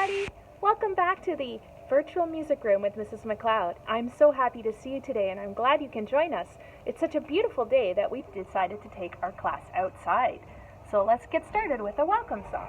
everybody! Welcome back to the virtual music room with Mrs. McLeod. I'm so happy to see you today and I'm glad you can join us. It's such a beautiful day that we've decided to take our class outside. So let's get started with a welcome song.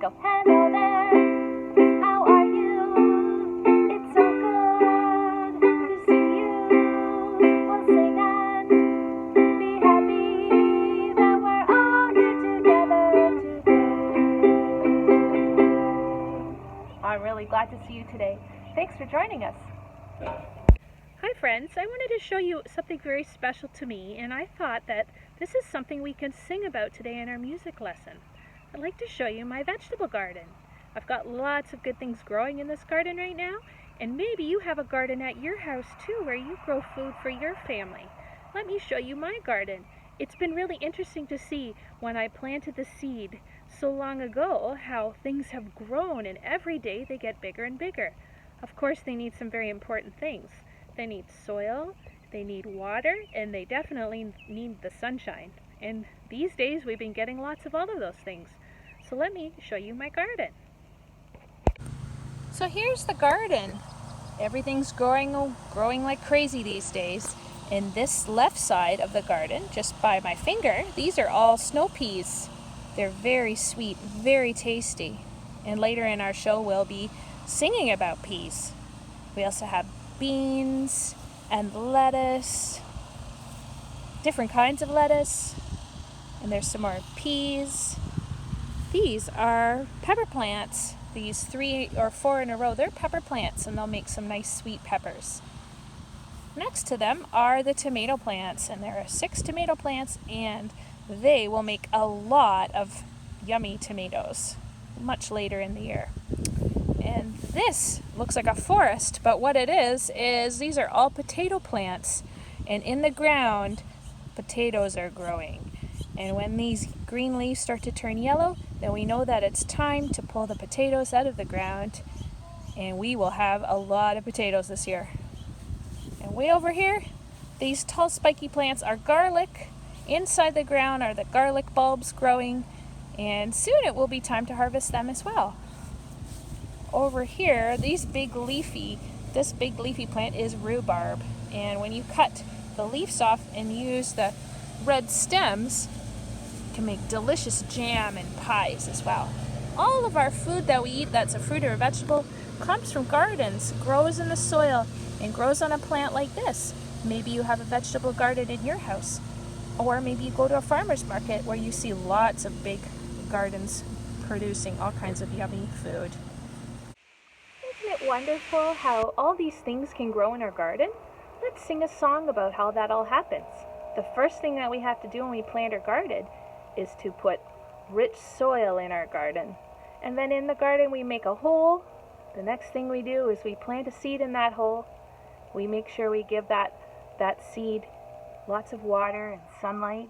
Go. Hello there, how are you? It's so good to see you. We'll sing and be happy that we're all here together today. I'm really glad to see you today. Thanks for joining us. Hi friends, I wanted to show you something very special to me, and I thought that this is something we can sing about today in our music lesson. I'd like to show you my vegetable garden. I've got lots of good things growing in this garden right now, and maybe you have a garden at your house too where you grow food for your family. Let me show you my garden. It's been really interesting to see when I planted the seed so long ago how things have grown, and every day they get bigger and bigger. Of course, they need some very important things. They need soil, they need water, and they definitely need the sunshine. And these days we've been getting lots of all of those things. So let me show you my garden. So here's the garden. Everything's growing like crazy these days. And this left side of the garden, just by my finger, these are all snow peas. They're very sweet, very tasty. And later in our show we'll be singing about peas. We also have beans and lettuce, different kinds of lettuce. And there's some more peas. These are pepper plants. These 3 or 4 in a row, they're pepper plants, and they'll make some nice sweet peppers. Next to them are the tomato plants, and there are 6 tomato plants, and they will make a lot of yummy tomatoes much later in the year. And this looks like a forest, but what it is these are all potato plants, and in the ground potatoes are growing. And when these green leaves start to turn yellow, then we know that it's time to pull the potatoes out of the ground, and we will have a lot of potatoes this year. And way over here, these tall spiky plants are garlic. Inside the ground are the garlic bulbs growing, and soon it will be time to harvest them as well. Over here, this big leafy plant is rhubarb, and when you cut the leaves off and use the red stems, can make delicious jam and pies as well. All of our food that we eat that's a fruit or a vegetable comes from gardens, grows in the soil, and grows on a plant like this. Maybe you have a vegetable garden in your house, or maybe you go to a farmer's market where you see lots of big gardens producing all kinds of yummy food. Isn't it wonderful how all these things can grow in our garden? Let's sing a song about how that all happens. The first thing that we have to do when we plant our garden is to put rich soil in our garden. And then in the garden we make a hole. The next thing we do is we plant a seed in that hole. We make sure we give that seed lots of water and sunlight.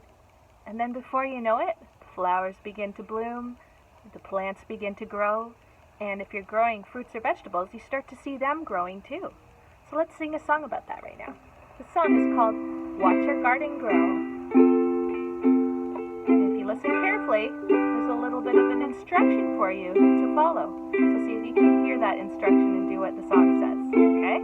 And then before you know it, the flowers begin to bloom, the plants begin to grow. And if you're growing fruits or vegetables, you start to see them growing too. So let's sing a song about that right now. The song is called Watch Your Garden Grow. And if you listen carefully, there's a little bit of an instruction for you to follow. So see if you can hear that instruction and do what the song says, okay?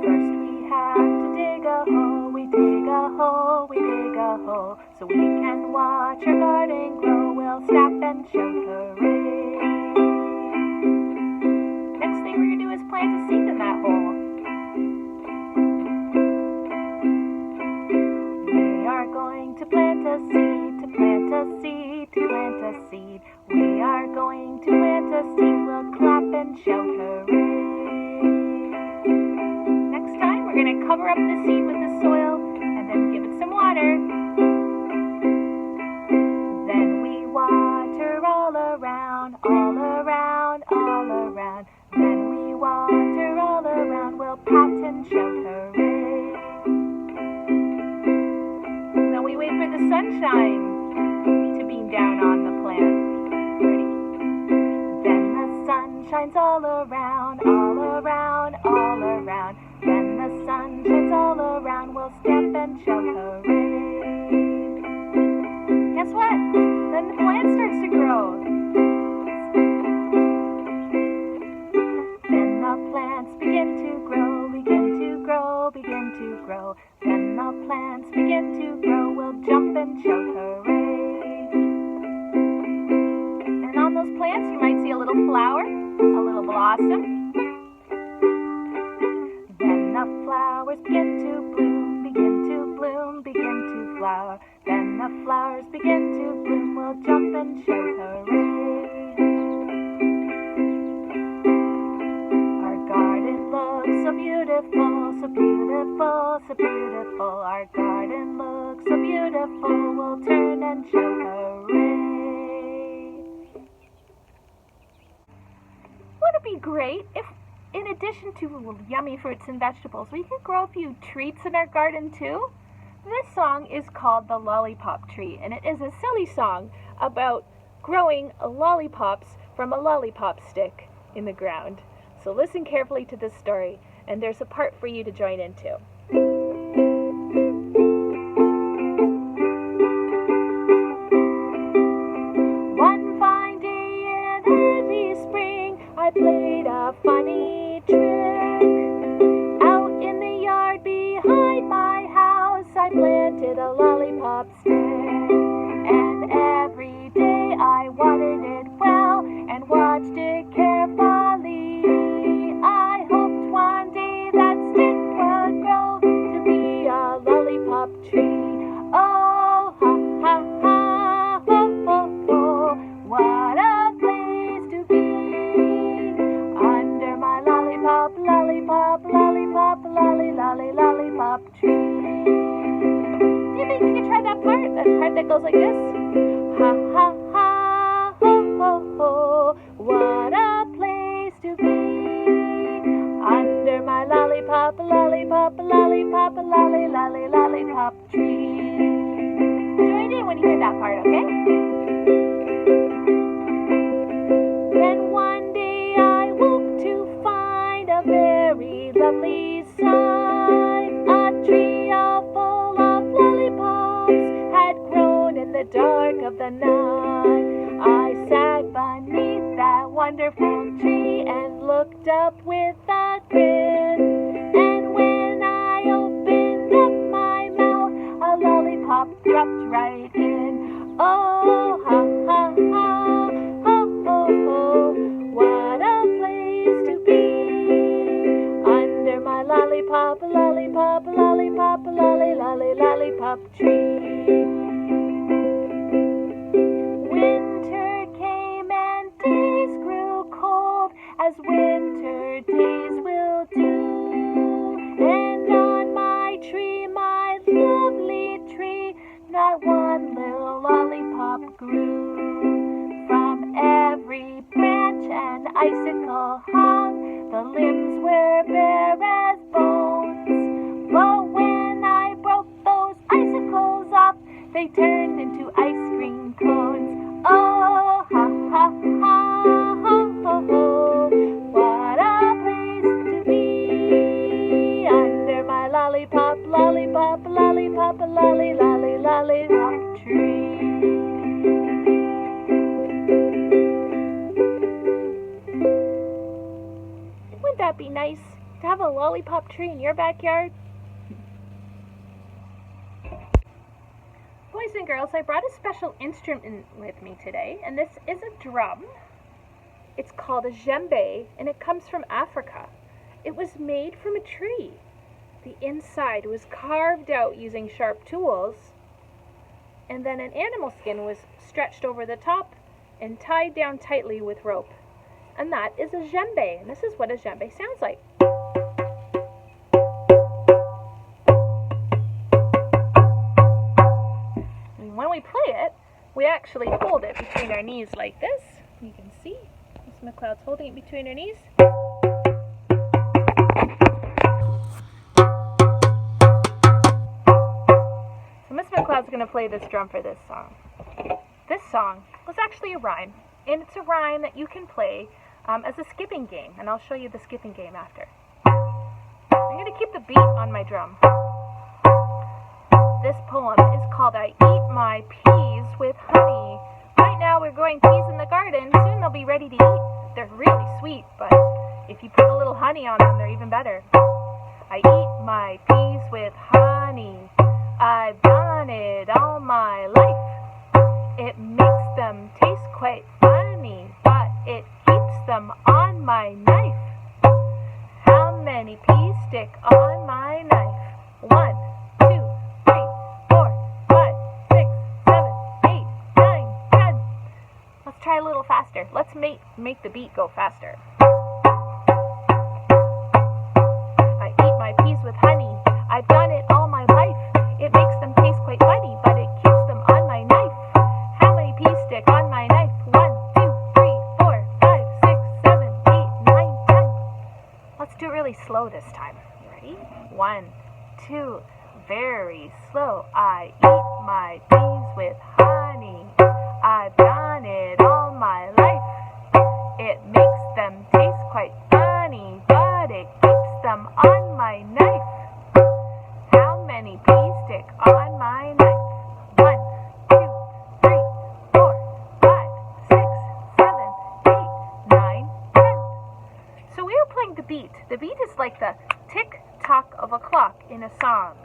First we have to dig a hole, we dig a hole, we dig a hole, so we can watch our garden grow. We'll snap and shout hooray. Next thing we're going to do is plant a seed in that hole. We are going to plant a seed, to plant a seed, to plant a seed. We are going to plant a seed, we'll clap and shout hooray. Next time we're going to cover up the seed with the soil and then give it water. Then we water all around, all around, all around. Then we water all around, we'll pat and shout hooray. Then we wait for the sunshine to beam down on the plant. Ready? Then the sun shines all around, all around, all around. Then the sun shines all around, we'll step and shout hooray. Guess what? Then the plant starts to grow. Then the plants begin to grow, begin to grow, begin to grow. Then the plants begin to grow, we'll jump and shout hooray. And on those plants you might see a little flower, a little blossom. Then the flowers begin to bloom, begin to bloom, begin to flower. Then the flowers begin to bloom, we'll jump and shout hooray. Our garden looks so beautiful, so beautiful, so beautiful. Our garden looks so beautiful, we'll turn and shout hooray. Wouldn't it be great if, in addition to yummy fruits and vegetables, we could grow a few treats in our garden too? This song is called The Lollipop Tree, and it is a silly song about growing lollipops from a lollipop stick in the ground. So listen carefully to this story, and there's a part for you to join into. One fine day in early spring, I played a funny trick. Out in the yard behind my house, I planted a lollipop stick. And every day I watered it well and watched it carefully. I hoped one day that stick would grow to be a lollipop tree. Oh, ha, ha, ha, ho, ho, ho, what a place to be. Under my lollipop, lollipop, lollipop, lolly, lolly, lollipop tree. Do you think you can try that part? That part that goes like this? Ha, ha, ha, ho, ho, ho, what a place to be. Under my lollipop, lollipop, lollipop, lolly, lolly, lollipop tree. Join in when you hear that part, okay? Then one day I woke to find a very lovely sight. A tree all full of lollipops had grown in the dark of the night. I sat beneath that wonderful tree and looked up with a grin. And when I opened up my mouth, a lollipop dropped right in. Oh, ha, ha, ha, ho, ho, ho, what a place to be. Under my lollipop, lollipop, lollipop, lolly, lolly, lollipop tree. Winter came and days grew cold, as winter days will do. And on my tree, my lovely tree, not one little lollipop grew. From every branch an icicle hung, the limbs were bare as bones. But when I broke those icicles off, they turned into ice cream cones. Oh, ha, ha, ha, ho, ho, ho, what a place to be. Under my lollipop, lollipop, lollipop, lolly, lolly, lollipop tree. Wouldn't that be nice to have a lollipop tree in your backyard? Boys and girls, I brought a special instrument with me today, and this is a drum. It's called a djembe, and it comes from Africa. It was made from a tree. The inside was carved out using sharp tools, and then an animal skin was stretched over the top and tied down tightly with rope. And that is a djembe, and this is what a djembe sounds like. play it, we actually hold it between our knees like this. You can see Miss McLeod's holding it between her knees. So Miss McLeod's going to play this drum for this song. This song was actually a rhyme, and it's a rhyme that you can play as a skipping game, and I'll show you the skipping game after. I'm going to keep the beat on my drum. This poem is called I Eat My Peas with Honey. Right now we're growing peas in the garden. Soon they'll be ready to eat. They're really sweet, but if you put a little honey on them, they're even better. I eat my peas with honey. I've done it all my life. It makes them taste quite funny, but it keeps them on my knife. How many peas stick on my knife? 1, 2, 3, 4, 5, 6, 7, 8, 9, 10. Let's try a little faster. Let's make the beat go faster. I eat my peas with honey. I've done it all my life. It makes them taste quite funny, but it keeps them on my knife. How many peas stick on my knife? 1, 2, 3, 4, 5, 6, 7, 8, 9, 10. Let's do it really slow this time. You ready? 1, 2, very slow. I eat my peas with honey. I've done it all my life. It makes them taste quite funny, but it keeps them on my knife. How many peas stick on my knife? 1, 2, 3, 4, 5, 6, 7, 8, 9, 10. So we were playing the beat. The beat is like the tick-tock of a clock in a song.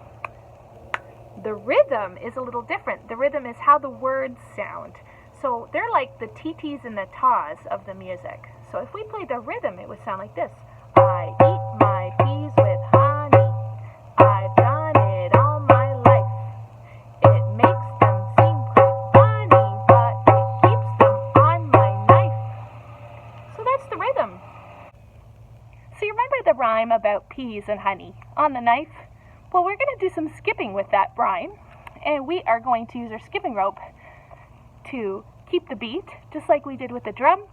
The rhythm is a little different. The rhythm is how the words sound. So they're like the TTs and the TAs of the music. So if we play the rhythm, it would sound like this. I eat my peas with honey. I've done it all my life. It makes them seem quite funny, but it keeps them on my knife. So that's the rhythm. So you remember the rhyme about peas and honey on the knife? Well, we're going to do some skipping with that rhyme, and we are going to use our skipping rope to keep the beat, just like we did with the drum,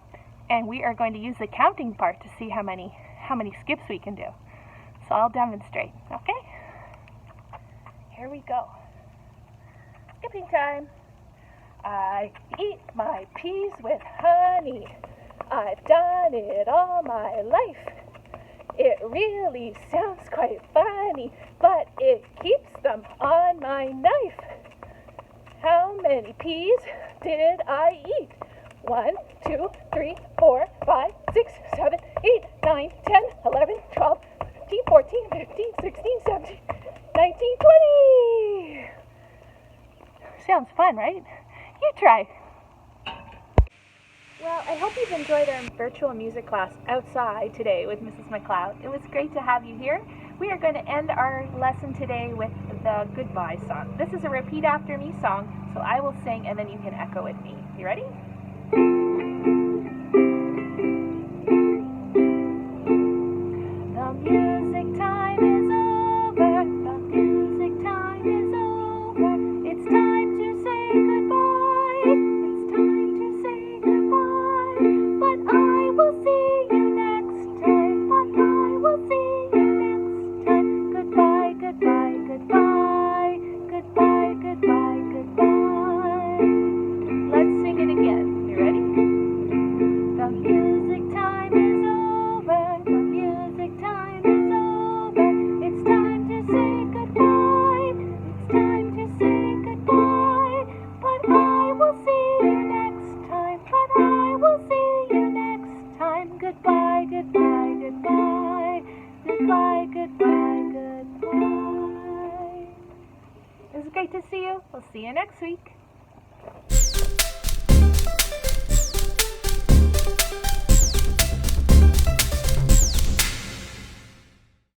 and we are going to use the counting part to see how many skips we can do. So I'll demonstrate, okay? Here we go. Skipping time. I eat my peas with honey. I've done it all my life. It really sounds quite funny, but it keeps them on my knife. How many peas did I eat? 1, 2, 3, 4, 5, 6, 7, 8, 9, 10, 11, 12, 13, 14, 15, 16, 17, 19, 20. Sounds fun, right? You try. Well, I hope you've enjoyed our virtual music class outside today with Mrs. McLeod. It was great to have you here. We are going to end our lesson today with the goodbye song. This is a repeat after me song, so I will sing and then you can echo with me. You ready? The music time is over. The music time is over. It's time to say goodbye. It's time to say goodbye. But I will see you next time. But I will see you next time. Goodbye, goodbye, goodbye. Goodbye, goodbye, goodbye. Let's sing it again. You ready? The music time is over. The music time is over. It's time to say goodbye. It's time to say goodbye. But I will see you next time. But I will see you next time. Goodbye, goodbye, goodbye. Goodbye, goodbye, goodbye. It was great to see you. We'll see you next week.